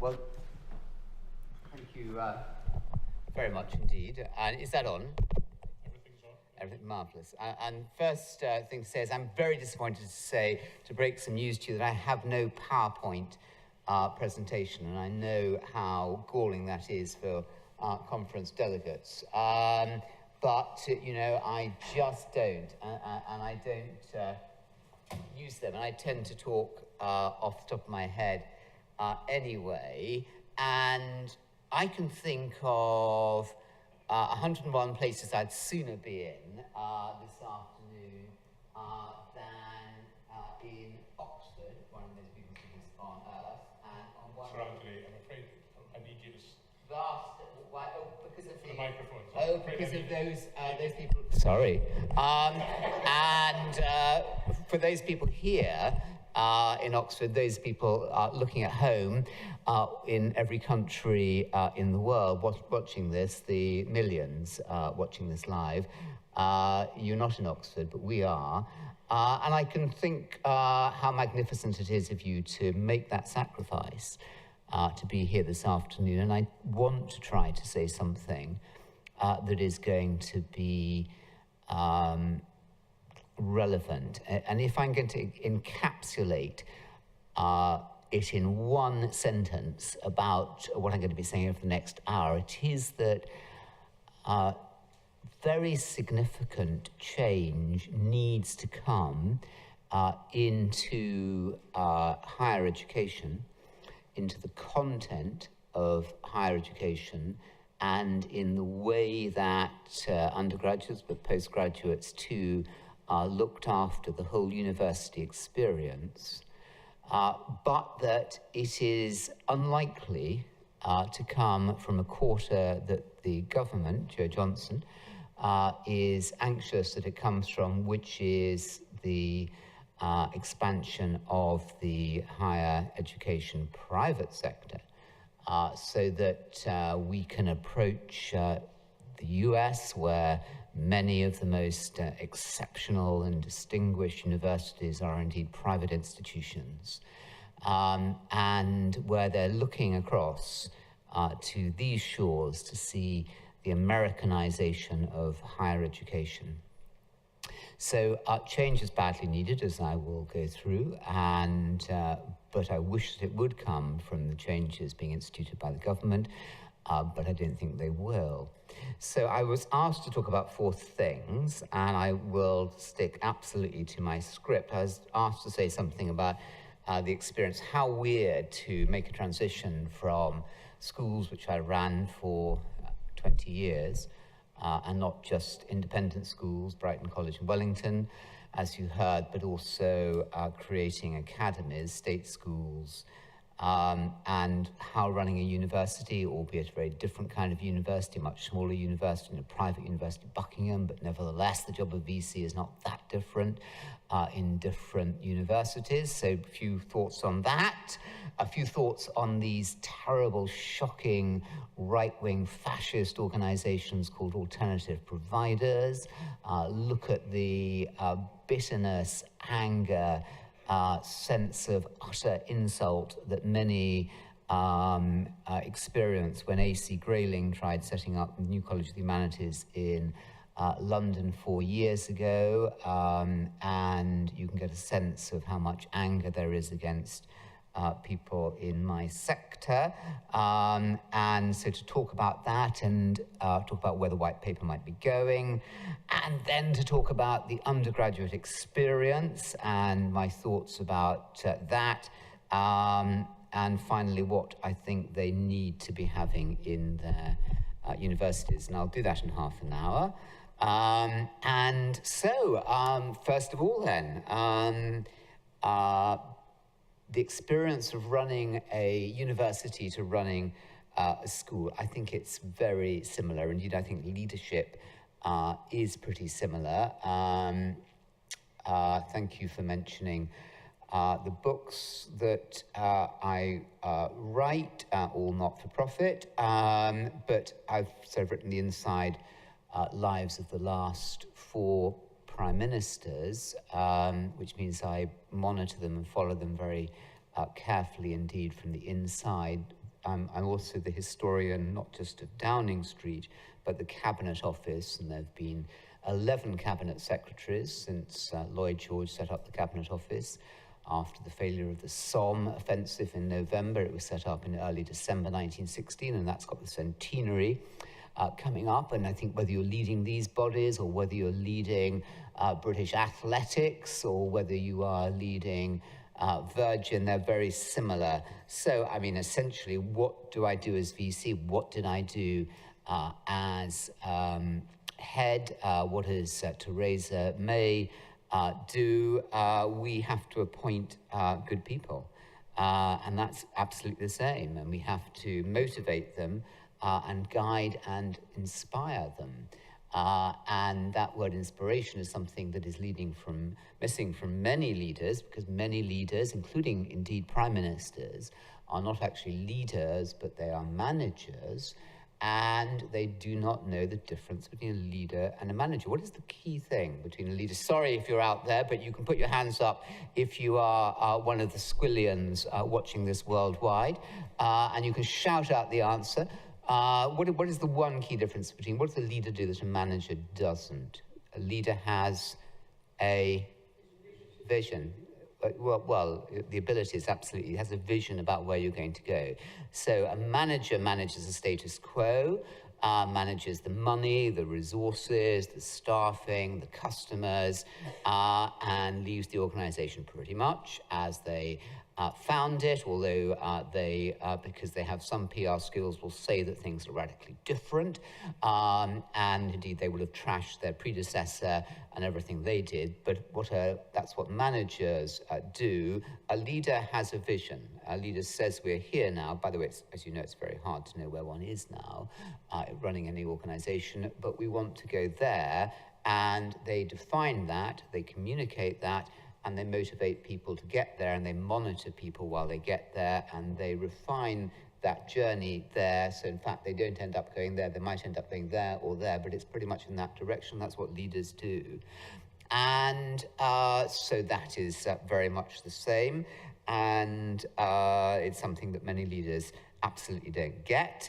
Well, thank you very much indeed. And is that on? Everything's on. Everything marvellous. And first thing to say is I'm very disappointed to break some news to you that I have no PowerPoint presentation, and I know how galling that is for conference delegates. But, you know, I just don't, and I don't use them, and I tend to talk off the top of my head anyway, and I can think of 101 places I'd sooner be in this afternoon than in Oxford, one of those beautiful cities on earth, and on one... Sorry, Anthony, I'm afraid I need you to... Why? Oh, because of the microphone. Oh, because of those people. Sorry. And for those people here in Oxford, those people looking at home in every country in the world watching this, the millions watching this live, you're not in Oxford, but we are. And I can think how magnificent it is of you to make that sacrifice to be here this afternoon, and I want to try to say something that is going to be relevant. And if I'm going to encapsulate it in one sentence about what I'm going to be saying over the next hour, it is that very significant change needs to come into higher education, into the content of higher education, and in the way that undergraduates, but postgraduates too, are looked after the whole university experience, but that it is unlikely to come from a quarter that the government, Joe Johnson, is anxious that it comes from, which is the expansion of the higher education private sector, so that we can approach the US, where many of the most exceptional and distinguished universities are indeed private institutions, and where they're looking across to these shores to see the Americanization of higher education. So change is badly needed, as I will go through, and but I wish that it would come from the changes being instituted by the government, but I don't think they will. So I was asked to talk about 4 things, and I will stick absolutely to my script. I was asked to say something about the experience, how weird to make a transition from schools which I ran for 20 years, and not just independent schools, Brighton College and Wellington, as you heard, but also creating academies, state schools, and how running a university, albeit a very different kind of university, much smaller university, a private university, Buckingham, but nevertheless the job of VC is not that different in different universities. So a few thoughts on that. A few thoughts on these terrible, shocking, right-wing fascist organizations called alternative providers. Look at the bitterness, anger, sense of utter insult that many experienced when A.C. Grayling tried setting up the New College of the Humanities in London 4 years ago, and you can get a sense of how much anger there is against people in my sector, and so to talk about that and talk about where the white paper might be going, and then to talk about the undergraduate experience and my thoughts about that, and finally what I think they need to be having in their universities, and I'll do that in half an hour. And so, first of all then, the experience of running a university to running a school, I think it's very similar. Indeed, I think leadership is pretty similar. Thank you for mentioning the books that I write, all not-for-profit, but I've sort of written the inside lives of the last 4 prime ministers, which means I monitor them and follow them very carefully indeed from the inside, I'm also the historian, not just of Downing Street, but the Cabinet Office, and there have been 11 Cabinet Secretaries since Lloyd George set up the Cabinet Office. After the failure of the Somme offensive in November, it was set up in early December 1916, and that's got the centenary coming up. And I think whether you're leading these bodies or whether you're leading British athletics or whether you are leading Virgin, they're very similar. So, I mean, essentially, what do I do as VC? What did I do as head? What does Theresa May do? We have to appoint good people. And that's absolutely the same. And we have to motivate them and guide and inspire them. And that word inspiration is something that is missing from many leaders, because many leaders, including indeed prime ministers, are not actually leaders, but they are managers, and they do not know the difference between a leader and a manager. What is the key thing between a leader? Sorry if you're out there, but you can put your hands up if you are one of the squillions watching this worldwide, and you can shout out the answer. What is the one key difference between what does a leader do that a manager doesn't? A leader has a vision. Well, the ability is absolutely, has a vision about where you're going to go. So a manager manages the status quo, manages the money, the resources, the staffing, the customers, and leaves the organization pretty much as they found it, although because they have some PR skills, will say that things are radically different, and indeed they will have trashed their predecessor and everything they did, but that's what managers do. A leader has a vision. A leader says we're here now. By the way, as you know, it's very hard to know where one is now running any organization, but we want to go there, and they define that, they communicate that, and they motivate people to get there, and they monitor people while they get there, and they refine that journey there. So in fact, they don't end up going there. They might end up going there or there, but it's pretty much in that direction. That's what leaders do. And so that is very much the same. And it's something that many leaders absolutely don't get.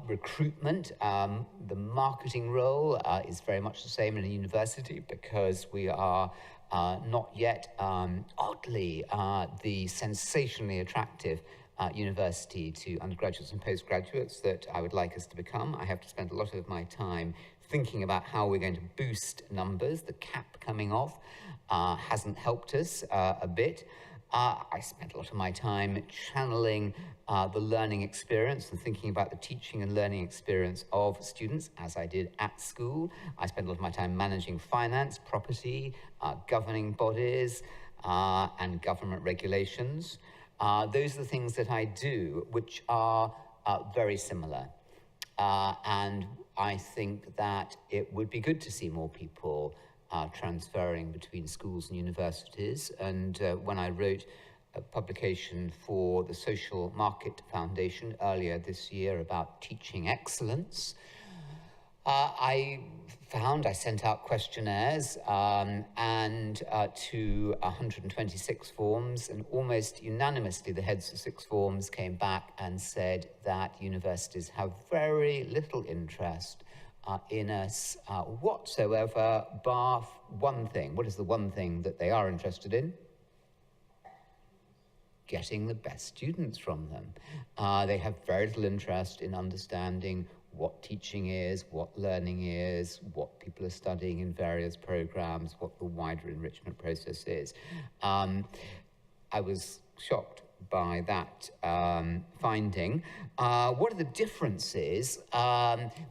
Recruitment, the marketing role is very much the same in a university, because we are not yet, oddly, the sensationally attractive university to undergraduates and postgraduates that I would like us to become. I have to spend a lot of my time thinking about how we're going to boost numbers. The cap coming off hasn't helped us a bit. I spent a lot of my time channeling the learning experience and thinking about the teaching and learning experience of students, as I did at school. I spent a lot of my time managing finance, property, governing bodies, and government regulations. Those are the things that I do, which are very similar. And I think that it would be good to see more people transferring between schools and universities. And when I wrote a publication for the Social Market Foundation earlier this year about teaching excellence, I sent out questionnaires and to 126 forms, and almost unanimously the heads of 6 forms came back and said that universities have very little interest in us whatsoever, bar one thing. What is the one thing that they are interested in? Getting the best students from them. They have very little interest in understanding what teaching is, what learning is, what people are studying in various programs, what the wider enrichment process is. I was shocked by that finding. What are the differences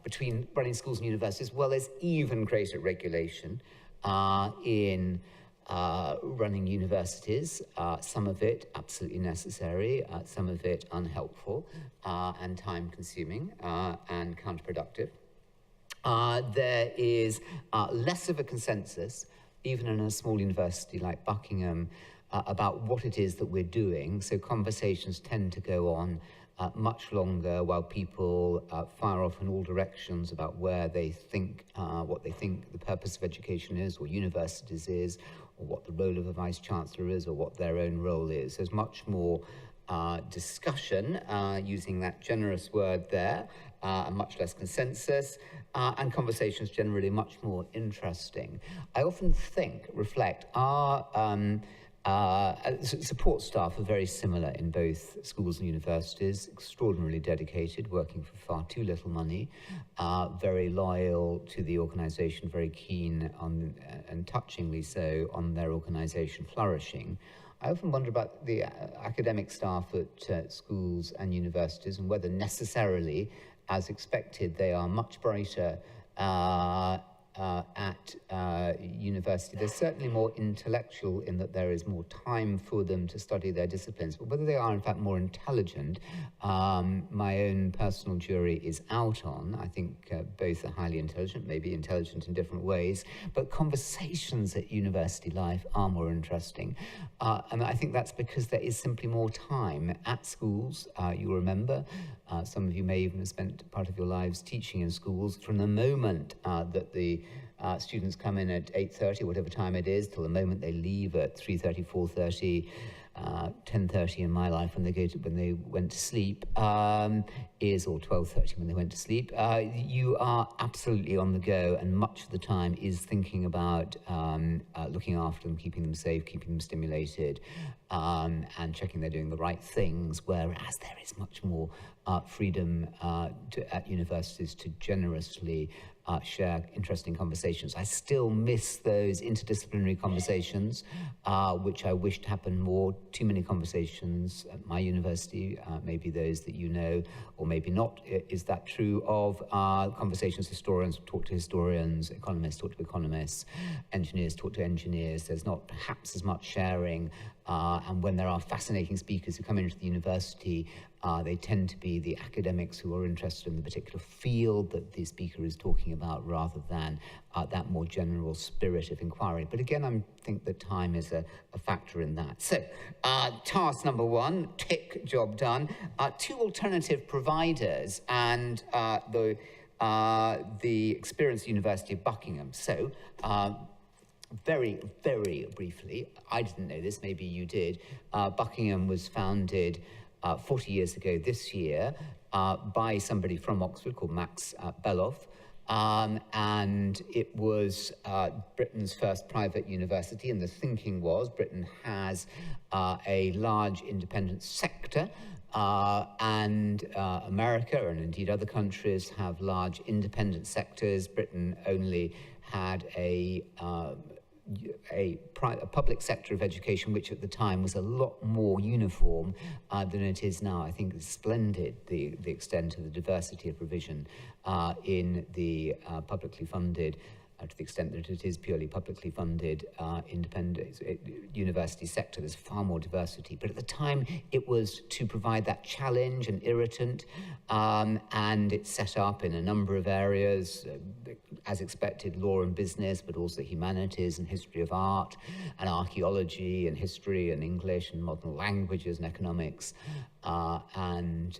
between running schools and universities? Well, there's even greater regulation in running universities, some of it absolutely necessary, some of it unhelpful and time-consuming and counterproductive. There is less of a consensus, even in a small university like Buckingham, about what it is that we're doing. So conversations tend to go on much longer while people fire off in all directions about where they think, what they think the purpose of education is, or universities is, or what the role of a vice-chancellor is, or what their own role is. There's much more discussion, using that generous word there, and much less consensus, and conversations generally much more interesting. I often reflect, our support staff are very similar in both schools and universities, extraordinarily dedicated, working for far too little money, very loyal to the organisation, very keen on, and touchingly so, on their organisation flourishing. I often wonder about the academic staff at schools and universities and whether necessarily, as expected, they are much brighter at university. They're certainly more intellectual in that there is more time for them to study their disciplines, but whether they are in fact more intelligent, my own personal jury is out on. I think both are highly intelligent, maybe intelligent in different ways, but conversations at university life are more interesting. And I think that's because there is simply more time at schools. You'll remember, some of you may even have spent part of your lives teaching in schools. From the moment that the students come in at 8:30, whatever time it is, till the moment they leave at 3:30, 4:30, 10:30 in my life when they went to sleep, or 12:30 when they went to sleep. You are absolutely on the go, and much of the time is thinking about looking after them, keeping them safe, keeping them stimulated, and checking they're doing the right things, whereas there is much more freedom at universities to generously share interesting conversations. I still miss those interdisciplinary conversations, which I wished happened more. Too many conversations at my university, maybe those that you know, or maybe not. Is that true of conversations? Historians talk to historians, economists talk to economists, engineers talk to engineers. There's not perhaps as much sharing, and when there are fascinating speakers who come into the university, they tend to be the academics who are interested in the particular field that the speaker is talking about, rather than that more general spirit of inquiry. But again, I think that time is a factor in that. So, task number one, tick, job done. Two alternative providers and the Experience University of Buckingham. So, very, very briefly, I didn't know this, maybe you did. Buckingham was founded 40 years ago this year by somebody from Oxford called Max Beloff, and it was Britain's first private university, and the thinking was Britain has a large independent sector, and America, and indeed other countries, have large independent sectors. Britain only had a public sector of education, which at the time was a lot more uniform than it is now. I think it's splendid, the extent of the diversity of provision in the publicly funded, to the extent that it is purely publicly funded independent university sector. There's far more diversity. But at the time, it was to provide that challenge and irritant, and it's set up in a number of areas, as expected, law and business, but also humanities and history of art, and archaeology and history and English and modern languages and economics, and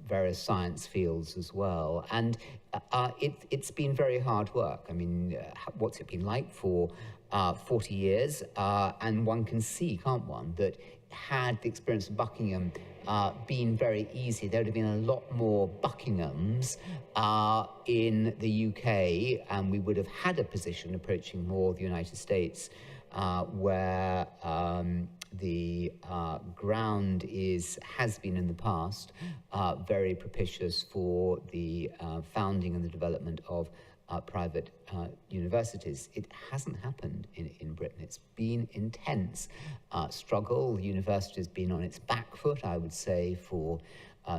various science fields as well. And it's been very hard work. I mean, what's it been like for 40 years? And one can see, can't one, that had the Experience of Buckingham been very easy, there would have been a lot more Buckinghams in the UK, and we would have had a position approaching more the United States, where the ground has been in the past very propitious for the founding and the development of private universities. It hasn't happened in Britain. It's been intense struggle. The university's been on its back foot, I would say, for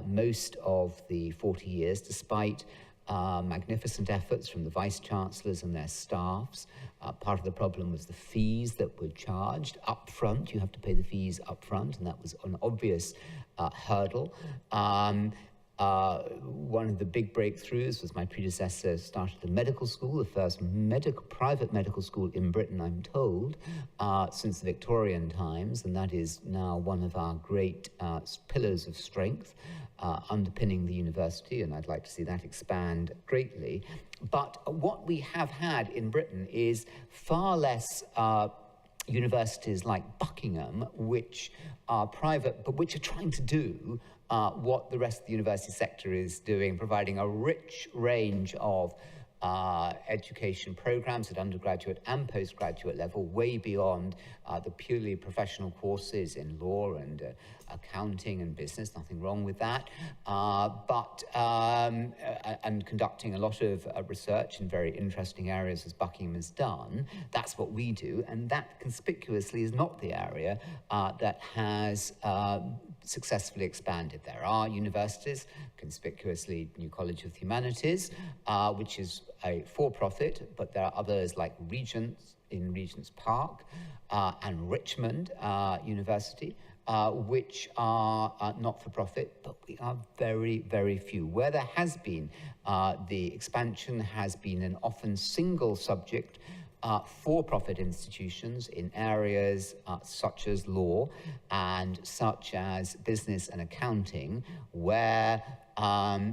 most of the 40 years, despite magnificent efforts from the vice-chancellors and their staffs. Part of the problem was the fees that were charged up front. You have to pay the fees up front, and that was an obvious hurdle. One of the big breakthroughs was my predecessor started a medical school, the first private medical school in Britain, I'm told, since the Victorian times, and that is now one of our great pillars of strength underpinning the university, and I'd like to see that expand greatly. But what we have had in Britain is far less universities like Buckingham, which are private, but which are trying to do what the rest of the university sector is doing, providing a rich range of education programs at undergraduate and postgraduate level, way beyond the purely professional courses in law and accounting and business. Nothing wrong with that, and conducting a lot of research in very interesting areas, as Buckingham has done. That's what we do, and that conspicuously is not the area that has successfully expanded. There are universities, conspicuously New College of Humanities, which is a for-profit, but there are others like Regents in Regent's Park and Richmond University, which are not-for-profit, but we are very, very few. Where there has been the expansion has been an often single subject for-profit institutions in areas such as law and such as business and accounting, where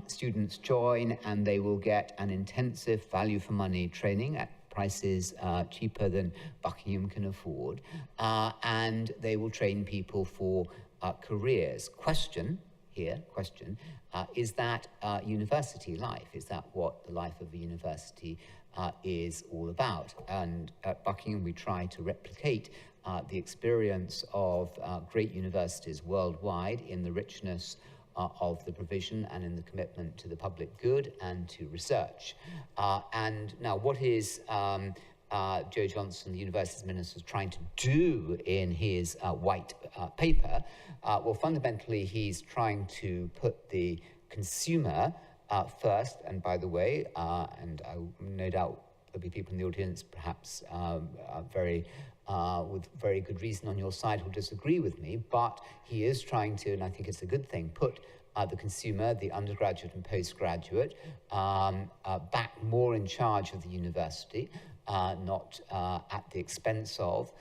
students join and they will get an intensive value-for-money training at prices cheaper than Buckingham can afford, and they will train people for careers. Question, is that university life? Is that what the life of a university is all about? And at Buckingham, we try to replicate the experience of great universities worldwide in the richness of the provision and in the commitment to the public good and to research. And now, what is Joe Johnson, the Universities Minister, trying to do in his white paper? Well, fundamentally, he's trying to put the consumer first. And by the way, and no doubt there'll be people in the audience, perhaps with very good reason on your side, who'll disagree with me, but he is trying to, and I think it's a good thing, put the consumer, the undergraduate and postgraduate, back more in charge of the university, not at the expense of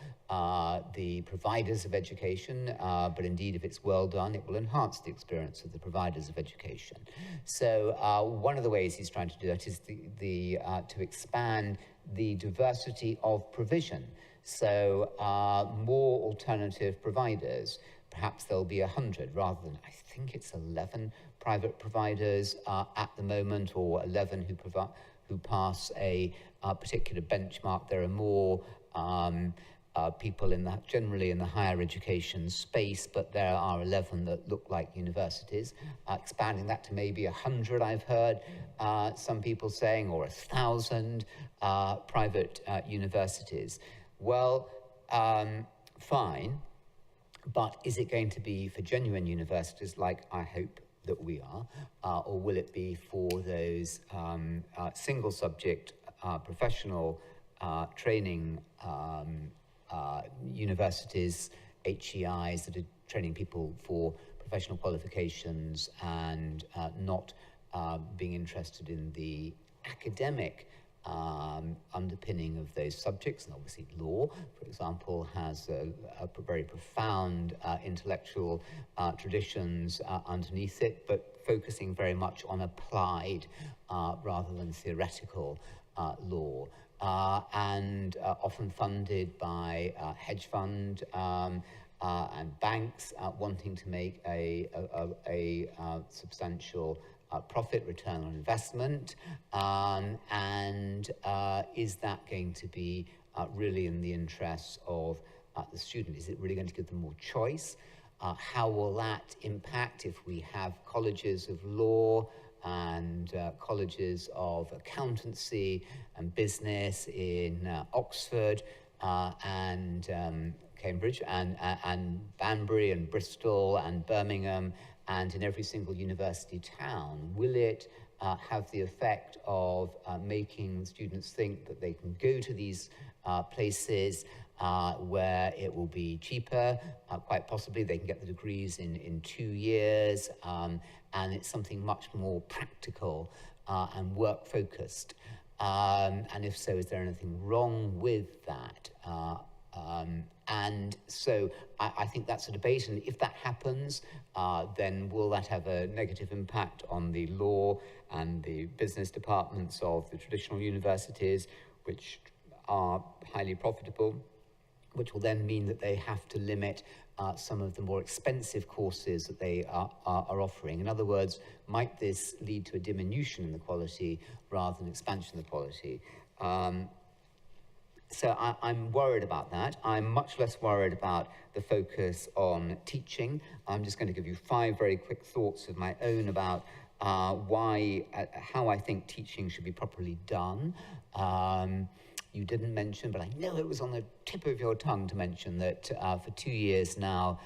the providers of education, but indeed, if it's well done, it will enhance the experience of the providers of education. So one of the ways he's trying to do that is to expand the diversity of provision. So more alternative providers. Perhaps there'll be 100 rather than, I think it's 11 private providers at the moment, or 11 who pass a particular benchmark. There are more people generally in the higher education space, but there are 11 that look like universities. Expanding that to maybe 100, I've heard some people saying, or 1,000 private universities. Well, fine, but is it going to be for genuine universities like I hope that we are, or will it be for those single subject professional training universities, HEIs, that are training people for professional qualifications and not being interested in the academic underpinning of those subjects? And obviously law, for example, has a very profound intellectual traditions underneath it, but focusing very much on applied rather than theoretical law, and often funded by hedge fund and banks wanting to make a substantial profit, return on investment, and is that going to be really in the interests of the student? Is it really going to give them more choice? How will that impact if we have colleges of law and colleges of accountancy and business in Oxford and Cambridge and Banbury and Bristol and Birmingham and in every single university town? Will it have the effect of making students think that they can go to these places where it will be cheaper? Quite possibly they can get the degrees in 2 years, and it's something much more practical and work-focused. And if so, is there anything wrong with that? And so I think that's a debate, and if that happens, then will that have a negative impact on the law and the business departments of the traditional universities, which are highly profitable? which will then mean that they have to limit some of the more expensive courses that they are offering. In other words, might this lead to a diminution in the quality rather than expansion of the quality? So I'm worried about that. I'm much less worried about the focus on teaching. I'm just going to give you 5 very quick thoughts of my own about how I think teaching should be properly done. You didn't mention, but I know it was on the tip of your tongue to mention that for 2 years now,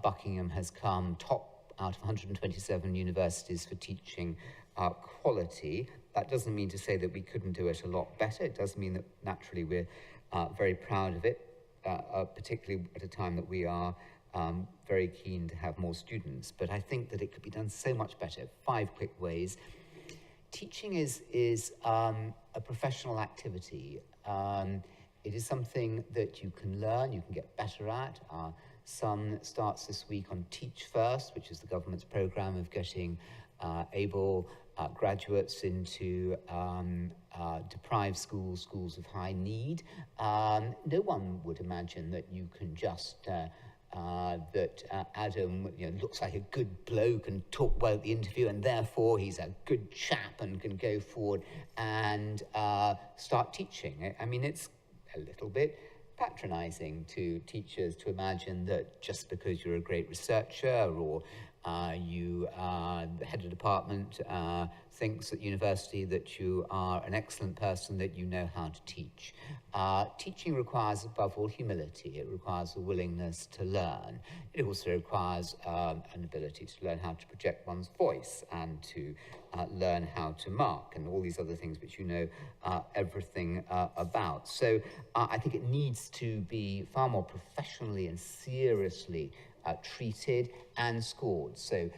Buckingham has come top out of 127 universities for teaching quality. That doesn't mean to say that we couldn't do it a lot better. It does mean that naturally we're very proud of it, particularly at a time that we are very keen to have more students. But I think that it could be done so much better. 5 quick ways. Teaching is a professional activity. It is something that you can learn, you can get better at. Our son starts this week on Teach First, which is the government's programme of getting able graduates into deprived schools, schools of high need. No one would imagine that you can just Adam looks like a good bloke and talk well at the interview, and therefore he's a good chap and can go forward and start teaching. I mean, it's a little bit patronising to teachers to imagine that just because you're a great researcher or you the head of department thinks at university that you are an excellent person, that you know how to teach. Teaching requires, above all, humility. It requires a willingness to learn. It also requires an ability to learn how to project one's voice and to learn how to mark and all these other things which you know everything about. So I think it needs to be far more professionally and seriously treated and scored. So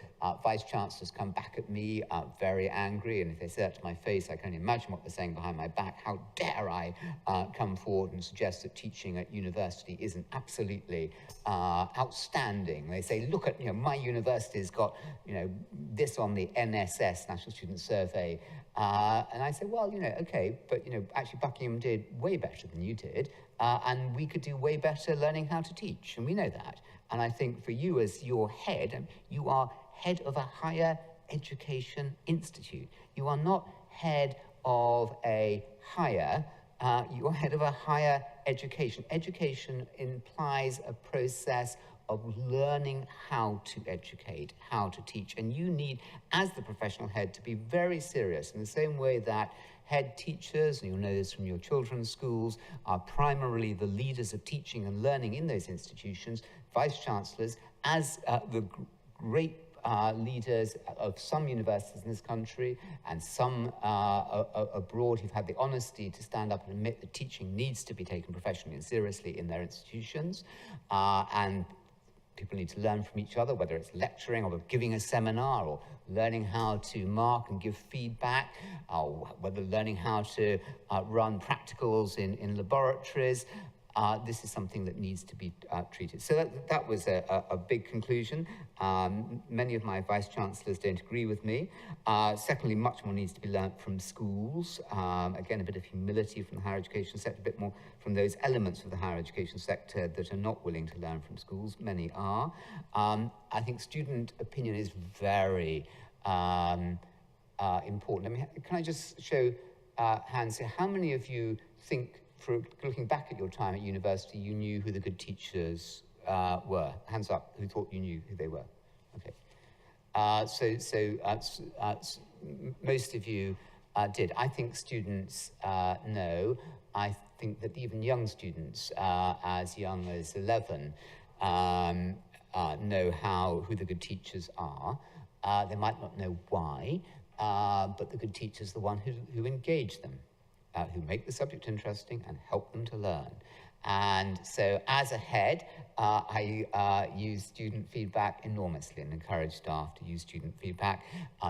vice-chancellors come back at me very angry, and if they say that to my face, I can only imagine what they're saying behind my back. How dare I come forward and suggest that teaching at university isn't absolutely outstanding. They say, look at, my university's got, this on the NSS, National Student Survey. And I say, well, okay, but, actually Buckingham did way better than you did, and we could do way better learning how to teach, and we know that. And I think for you as your head, you are head of a higher education institute. You are not head of a higher, you are head of a higher education. Education implies a process of learning how to educate, how to teach. And you need, as the professional head, to be very serious in the same way that head teachers, and you'll know this from your children's schools, are primarily the leaders of teaching and learning in those institutions. Vice-chancellors, as the great leaders of some universities in this country and some abroad who've had the honesty to stand up and admit that teaching needs to be taken professionally and seriously in their institutions, and people need to learn from each other, whether it's lecturing or giving a seminar or learning how to mark and give feedback, or whether learning how to run practicals in laboratories. This is something that needs to be treated. So that was a big conclusion. Many of my vice-chancellors don't agree with me. Secondly, much more needs to be learnt from schools. Again, a bit of humility from the higher education sector, a bit more from those elements of the higher education sector that are not willing to learn from schools. Many are. I think student opinion is very important. I mean, can I just show hands here? How many of you think, for looking back at your time at university, you knew who the good teachers were? Hands up, who thought you knew who they were? Okay. Most of you did. I think students know. I think that even young students, as young as 11, know who the good teachers are. They might not know why, but the good teachers are the one who engage them. Who make the subject interesting and help them to learn. And so as a head, I use student feedback enormously and encourage staff to use student feedback.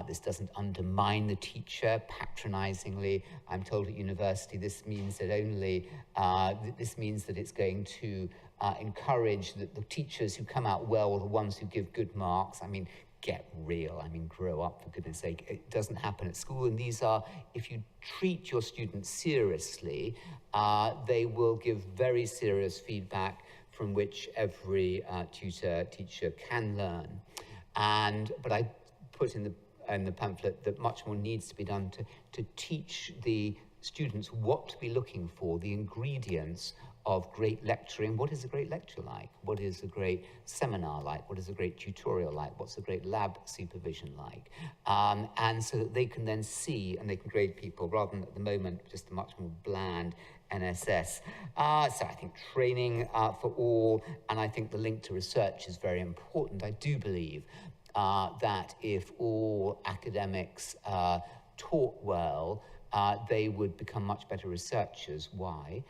This doesn't undermine the teacher patronizingly. I'm told at university this means that this means that it's going to encourage the teachers who come out well are the ones who give good marks. I mean, get real. I mean, grow up, for goodness sake. It doesn't happen at school. And these are, if you treat your students seriously, they will give very serious feedback from which every teacher can learn. But I put in the pamphlet that much more needs to be done to teach the students what to be looking for, the ingredients of great lecturing. What is a great lecture like? What is a great seminar like? What is a great tutorial like? What's a great lab supervision like? And so that they can then see and they can grade people rather than at the moment just a much more bland NSS. So I think training for all, and I think the link to research is very important. I do believe that if all academics taught well, they would become much better researchers. Why?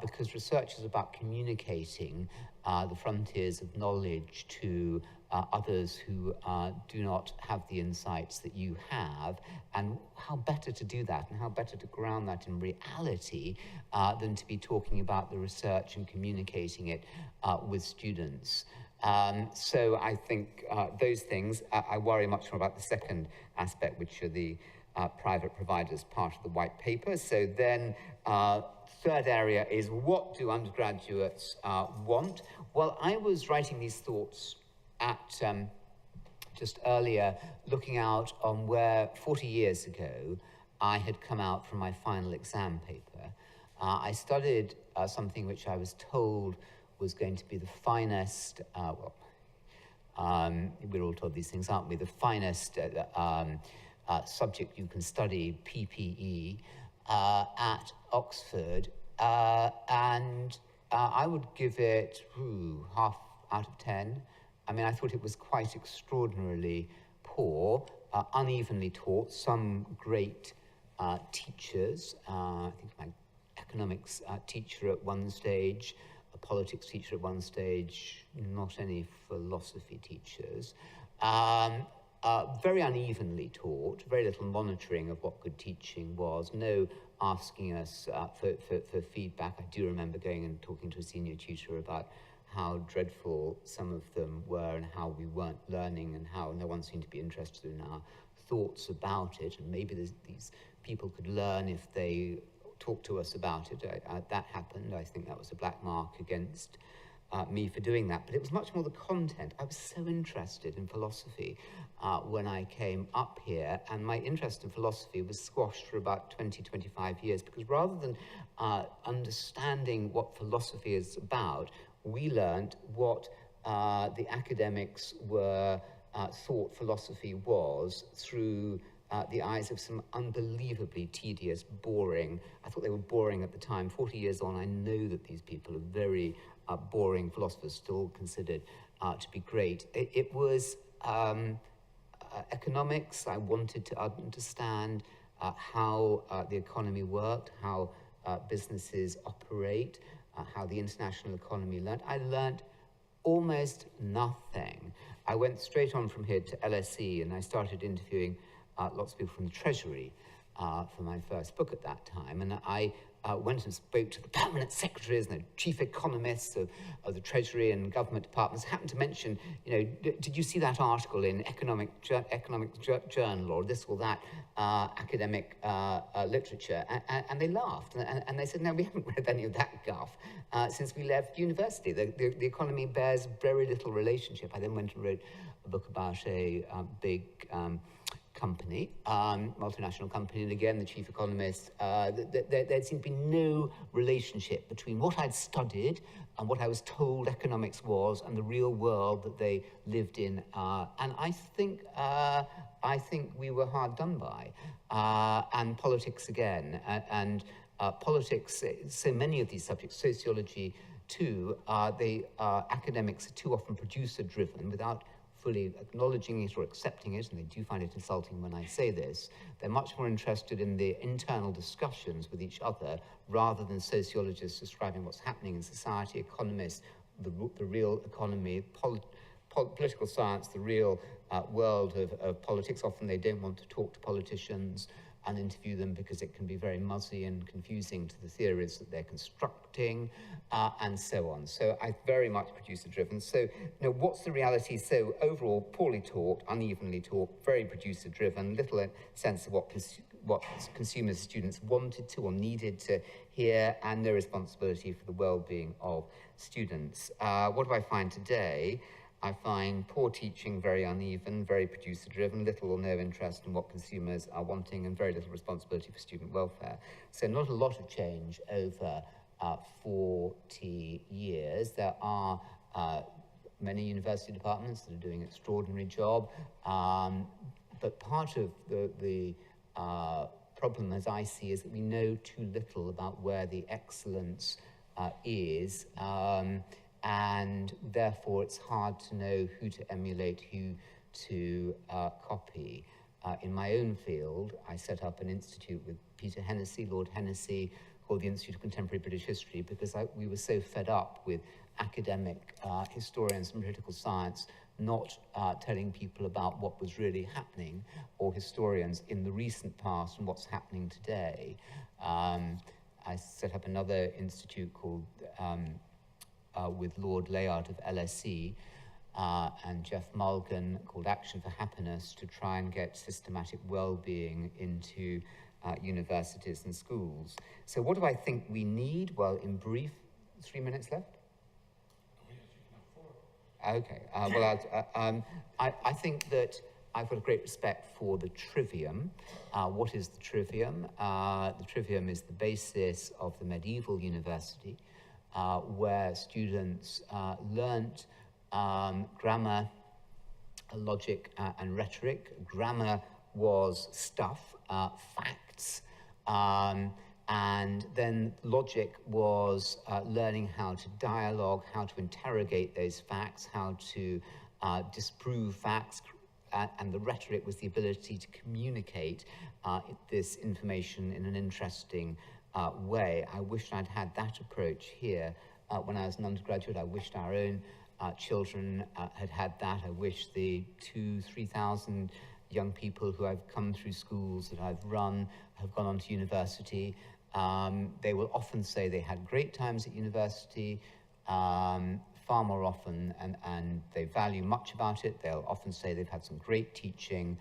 Because research is about communicating the frontiers of knowledge to others who do not have the insights that you have, and how better to do that and how better to ground that in reality than to be talking about the research and communicating it with students. So I think those things, I worry much more about the second aspect, which are the private providers, part of the white paper. So then third area is, what do undergraduates want? Well, I was writing these thoughts at just earlier, looking out on where 40 years ago I had come out from my final exam paper. I studied something which I was told was going to be the finest, we're all told these things, aren't we? The finest subject you can study, PPE, at Oxford, and I would give it half out of 10. I mean, I thought it was quite extraordinarily poor, unevenly taught, some great teachers. I think my economics teacher at one stage, a politics teacher at one stage, not any philosophy teachers. Very unevenly taught, very little monitoring of what good teaching was, no asking us for feedback. I do remember going and talking to a senior tutor about how dreadful some of them were and how we weren't learning and how no one seemed to be interested in our thoughts about it. And maybe these people could learn if they talked to us about it. That happened. I think that was a black mark against me for doing that. But it was much more the content. I was so interested in philosophy when I came up here, and my interest in philosophy was squashed for about 20, 25 years, because rather than understanding what philosophy is about, we learned what the academics were thought philosophy was through the eyes of some unbelievably tedious, boring, I thought they were boring at the time. 40 years on, I know that these people are very boring philosophers, still considered to be great. It was economics. I wanted to understand how the economy worked, how businesses operate, how the international economy learned. I learned almost nothing. I went straight on from here to LSE, and I started interviewing lots of people from the Treasury for my first book at that time. And I went and spoke to the permanent secretaries and the chief economists of the Treasury and government departments. Happened to mention, did you see that article in Economic Journal or this or that academic literature? And they laughed. And they said, no, we haven't read any of that guff since we left university. The economy bears very little relationship. I then went and wrote a book about a big company, multinational company, and again, the chief economist, there seemed to be no relationship between what I'd studied and what I was told economics was and the real world that they lived in. And I think we were hard done by. And politics again, and politics, so many of these subjects, sociology too, academics are too often producer-driven without fully acknowledging it or accepting it, and they do find it insulting when I say this. They're much more interested in the internal discussions with each other rather than sociologists describing what's happening in society, economists, the real economy, political science, the real world of politics. Often they don't want to talk to politicians and interview them because it can be very muzzy and confusing to the theories that they're constructing, and so on. So I very much producer-driven. So, what's the reality? So overall, poorly taught, unevenly taught, very producer-driven, little sense of what consumers, students wanted to or needed to hear, and no responsibility for the well-being of students. What do I find today? I find poor teaching very uneven, very producer-driven, little or no interest in what consumers are wanting, and very little responsibility for student welfare. So not a lot of change over 40 years. There are many university departments that are doing an extraordinary job, but part of the problem, as I see, is that we know too little about where the excellence is, and therefore it's hard to know who to emulate, who to copy. In my own field, I set up an institute with Peter Hennessy, Lord Hennessy, called the Institute of Contemporary British History, because we were so fed up with academic historians and political science not telling people about what was really happening, or historians in the recent past and what's happening today. I set up another institute called with Lord Layard of LSE and Jeff Mulgan, called Action for Happiness, to try and get systematic well-being into universities and schools. So what do I think we need? Well, in brief, 3 minutes left? Okay, I think that I've got a great respect for the trivium. What is the trivium? The trivium is the basis of the medieval university, where students learnt grammar, logic, and rhetoric. Grammar was stuff, facts, and then logic was learning how to dialogue, how to interrogate those facts, how to disprove facts, and the rhetoric was the ability to communicate this information in an interesting way. I wish I'd had that approach here when I was an undergraduate. I wished our own children had had that. I wish the 2,000-3,000 young people who I've come through schools that I've run have gone on to university. They will often say they had great times at university, far more often, and they value much about it. They'll often say they've had some great teaching.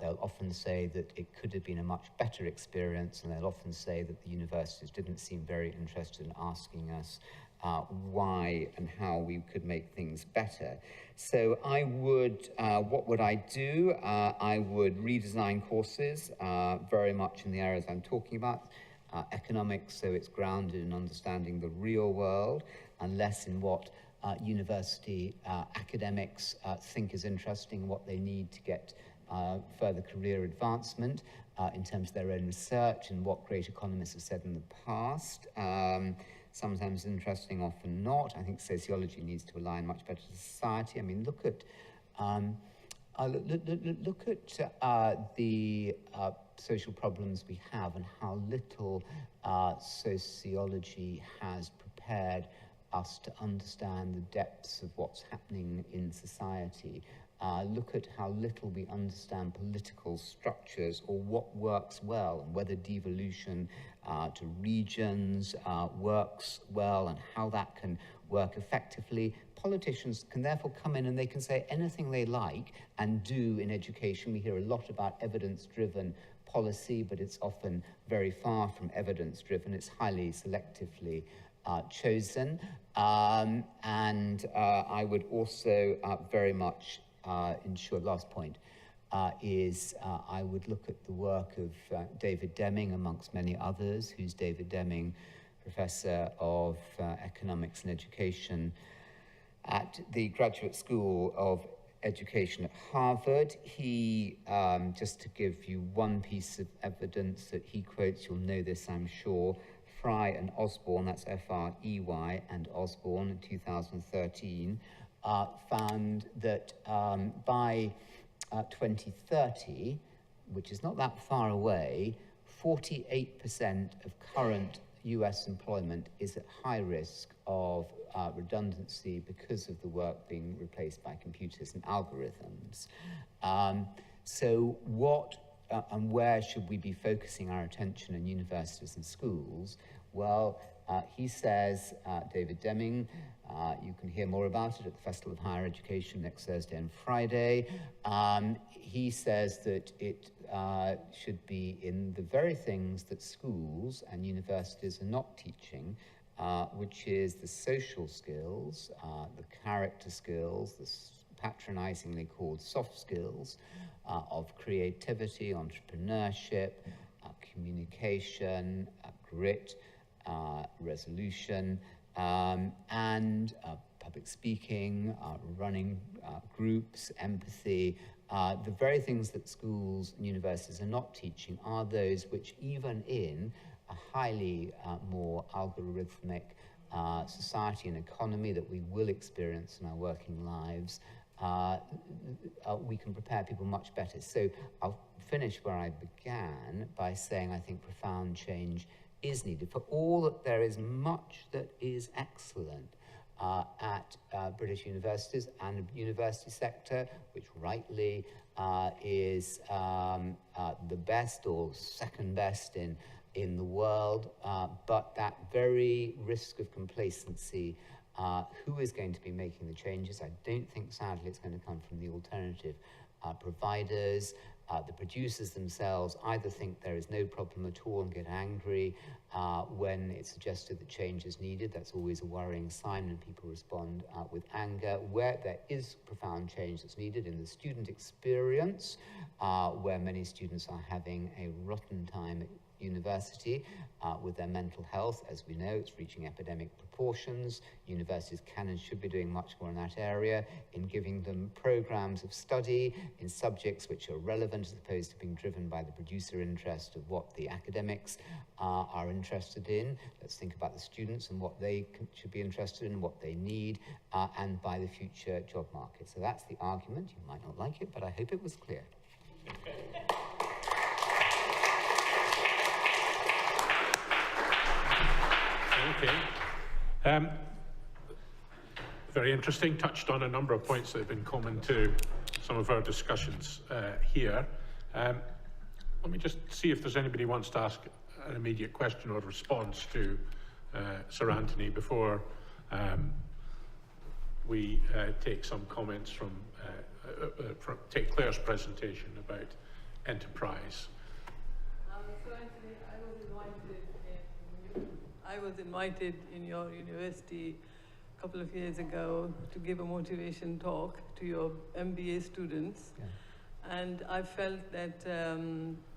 They'll often say that it could have been a much better experience, and they'll often say that the universities didn't seem very interested in asking us why and how we could make things better. So I would, what would I do? I would redesign courses very much in the areas I'm talking about. Economics, so it's grounded in understanding the real world, and less in what university academics think is interesting, what they need to get further career advancement in terms of their own research and what great economists have said in the past. Sometimes interesting, often not. I think sociology needs to align much better to society. I mean, look at the social problems we have and how little sociology has prepared us to understand the depths of what's happening in society. Look at how little we understand political structures or what works well, and whether devolution to regions works well, and how that can work effectively. Politicians can therefore come in and they can say anything they like and do in education. We hear a lot about evidence-driven policy, but it's often very far from evidence-driven. It's highly selectively chosen. And I would also very much ensure, last point, is I would look at the work of David Deming, amongst many others. Who's David Deming? Professor of Economics and Education at the Graduate School of Education at Harvard. He, just to give you one piece of evidence that he quotes, you'll know this, I'm sure, Fry and Osborne, that's F-R-E-Y, and Osborne in 2013, found that by 2030, which is not that far away, 48% of current US employment is at high risk of redundancy because of the work being replaced by computers and algorithms. So what and where should we be focusing our attention in universities and schools? Well, he says, David Deming, you can hear more about it at the Festival of Higher Education next Thursday and Friday. He says that it should be in the very things that schools and universities are not teaching, which is the social skills, the character skills, the patronizingly called soft skills of creativity, entrepreneurship, communication, grit, resolution, and public speaking, running groups, empathy. The very things that schools and universities are not teaching are those which, even in a highly more algorithmic society and economy that we will experience in our working lives, we can prepare people much better. So I'll finish where I began by saying I think profound change is needed. For all that there is much that is excellent at British universities and the university sector, which rightly is the best or second best in the world, but that very risk of complacency, who is going to be making the changes? I don't think, sadly, it's going to come from the alternative providers. The producers themselves either think there is no problem at all and get angry when it's suggested that change is needed. That's always a worrying sign when people respond with anger. Where there is profound change that's needed in the student experience, where many students are having a rotten time at university with their mental health. As we know, it's reaching epidemic proportions. Universities can and should be doing much more in that area, in giving them programs of study in subjects which are relevant as opposed to being driven by the producer interest of what the academics are interested in. Let's think about the students and what they should be interested in, what they need, and by the future job market. So that's the argument. You might not like it, but I hope it was clear. Okay. Very interesting. Touched on a number of points that have been common to some of our discussions here. Let me just see if there's anybody who wants to ask an immediate question or response to Sir Anthony before we take some comments from take Claire's presentation about enterprise. So actually, I was invited in your university a couple of years ago to give a motivation talk to your MBA students. Yeah. And I felt that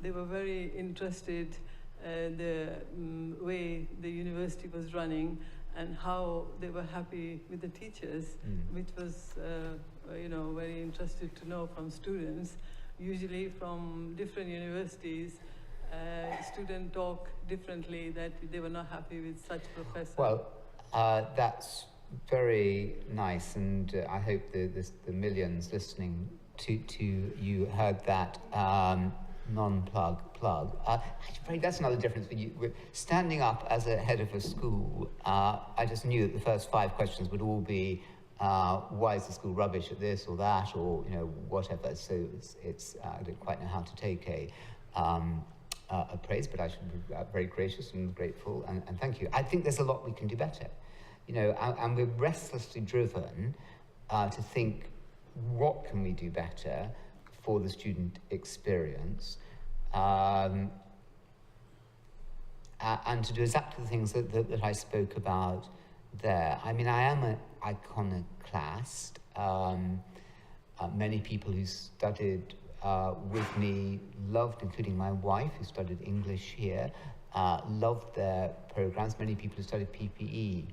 they were very interested the way the university was running and how they were happy with the teachers, which was, very interested to know from students. Usually from different universities, students talk differently, that they were not happy with such professors. Well, that's very nice, and I hope the millions listening to you heard that non-plug plug. Actually, that's another difference for you. Standing up as a head of a school, I just knew that the first 5 questions would all be, why is the school rubbish at this or that, or whatever. So it's I don't quite know how to take a praise, but I should be very gracious and grateful, and thank you. I think there's a lot we can do better, and we're restlessly driven to think, what can we do better for the student experience, and to do exactly the things that I spoke about there. I mean, I am an iconoclast. Many people who studied with me loved, including my wife, who studied English here, loved their programs. Many people who studied PPE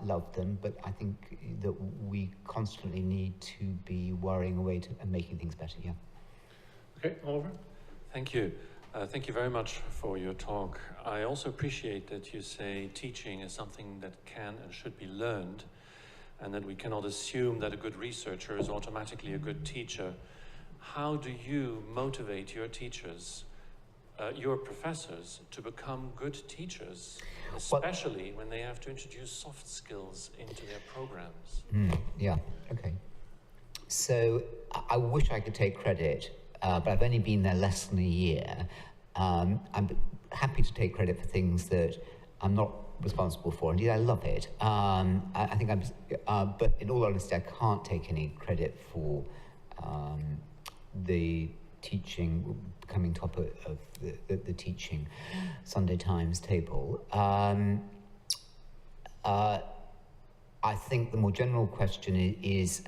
loved them, but I think that we constantly need to be worrying away and making things better, yeah. Okay, Oliver? Thank you. Thank you very much for your talk. I also appreciate that you say teaching is something that can and should be learned, and that we cannot assume that a good researcher is automatically a good teacher. How do you motivate your teachers your professors to become good teachers, especially when they have to introduce soft skills into their programs? Yeah, okay. So I wish I could take credit, but I've only been there less than a year. I'm happy to take credit for things that I'm not responsible for. Indeed, I love it. I think but in all honesty, I can't take any credit for the teaching, becoming top of the teaching Sunday Times table. I think the more general question is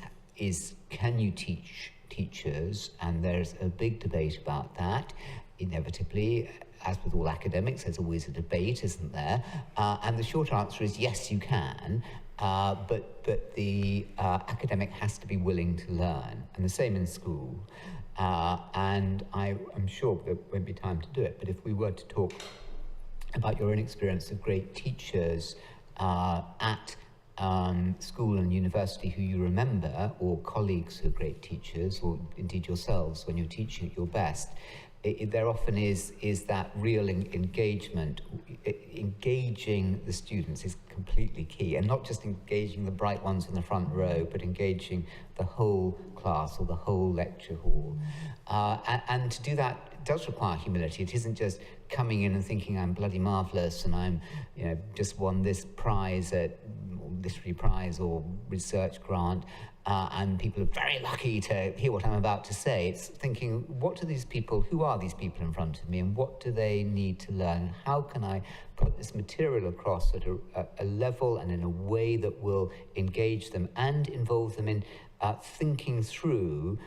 can you teach teachers? And there's a big debate about that. Inevitably, as with all academics, there's always a debate, isn't there? And the short answer is yes, you can, but the academic has to be willing to learn, and the same in school. And I'm sure there won't be time to do it, but if we were to talk about your own experience of great teachers at school and university who you remember, or colleagues who are great teachers, or indeed yourselves when you're teaching at your best, there often is that real engagement. Engaging the students is completely key, and not just engaging the bright ones in the front row, but engaging the whole class or the whole lecture hall. And to do that does require humility. It isn't just coming in and thinking I'm bloody marvellous and I'm, just won this prize at literary prize or research grant, and people are very lucky to hear what I'm about to say. It's thinking, who are these people in front of me, and what do they need to learn? How can I put this material across at a level and in a way that will engage them and involve them in thinking through,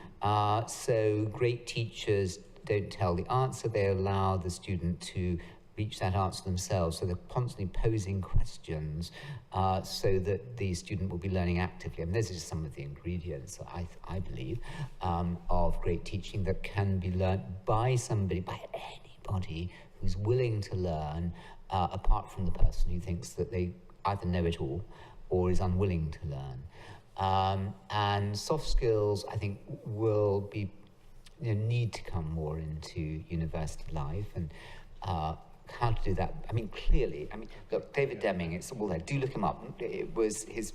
so great teachers don't tell the answer, they allow the student to reach that answer themselves. So they're constantly posing questions so that the student will be learning actively. I mean, those are just some of the ingredients, I believe, of great teaching that can be learnt by anybody who's willing to learn, apart from the person who thinks that they either know it all or is unwilling to learn. And soft skills, I think, will be need to come more into university life, and how to do that. I mean, clearly, look, David Deming, it's all there. Do look him up. It was his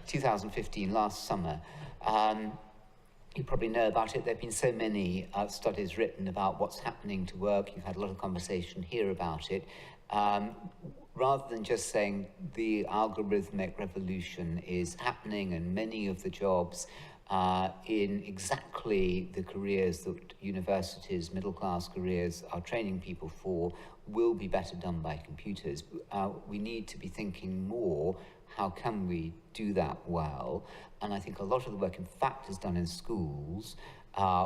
2015 last summer. You probably know about it. There have been so many studies written about what's happening to work. You've had a lot of conversation here about it. Rather than just saying the algorithmic revolution is happening and many of the jobs in exactly the careers that universities, middle-class careers, are training people for will be better done by computers. We need to be thinking more, how can we do that well? And I think a lot of the work, in fact, is done in schools,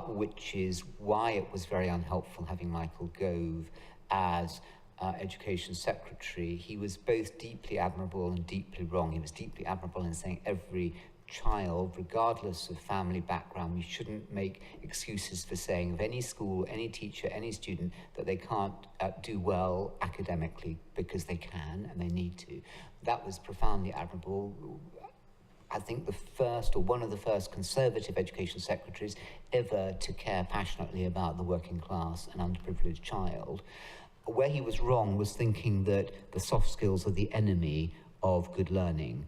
which is why it was very unhelpful having Michael Gove as Education Secretary. He was both deeply admirable and deeply wrong. He was deeply admirable in saying every child, regardless of family background, we shouldn't make excuses for saying of any school, any teacher, any student that they can't do well academically, because they can and they need to. That was profoundly admirable. I think the first, or one of the first, conservative education secretaries ever to care passionately about the working class and underprivileged child. Where he was wrong was thinking that the soft skills are the enemy of good learning.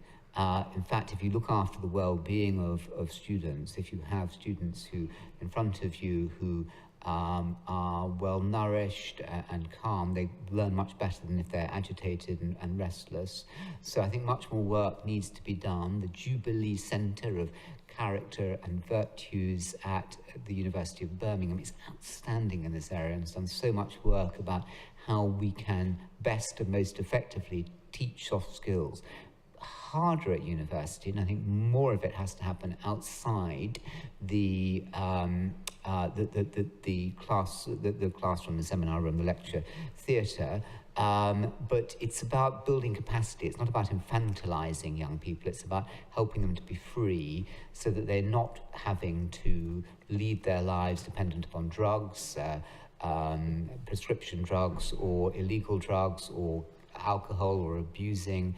In fact, if you look after the well-being of students, if you have students who in front of you who are well-nourished and calm, they learn much better than if they're agitated and restless. So I think much more work needs to be done. The Jubilee Centre of Character and Virtues at the University of Birmingham is outstanding in this area and has done so much work about how we can best and most effectively teach soft skills. Harder at university, and I think more of it has to happen outside the classroom, the seminar room, the lecture theatre. But it's about building capacity. It's not about infantilizing young people. It's about helping them to be free so that they're not having to lead their lives dependent upon drugs, prescription drugs, or illegal drugs, or alcohol, or abusing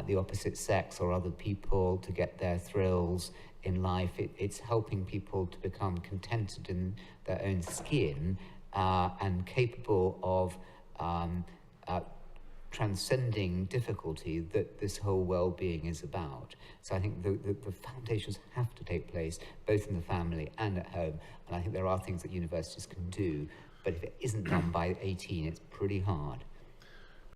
the opposite sex or other people to get their thrills in life. It's helping people to become contented in their own skin and capable of transcending difficulty that this whole well-being is about. So I think the foundations have to take place both in the family and at home, and I think there are things that universities can do, but if it isn't done by 18, it's pretty hard.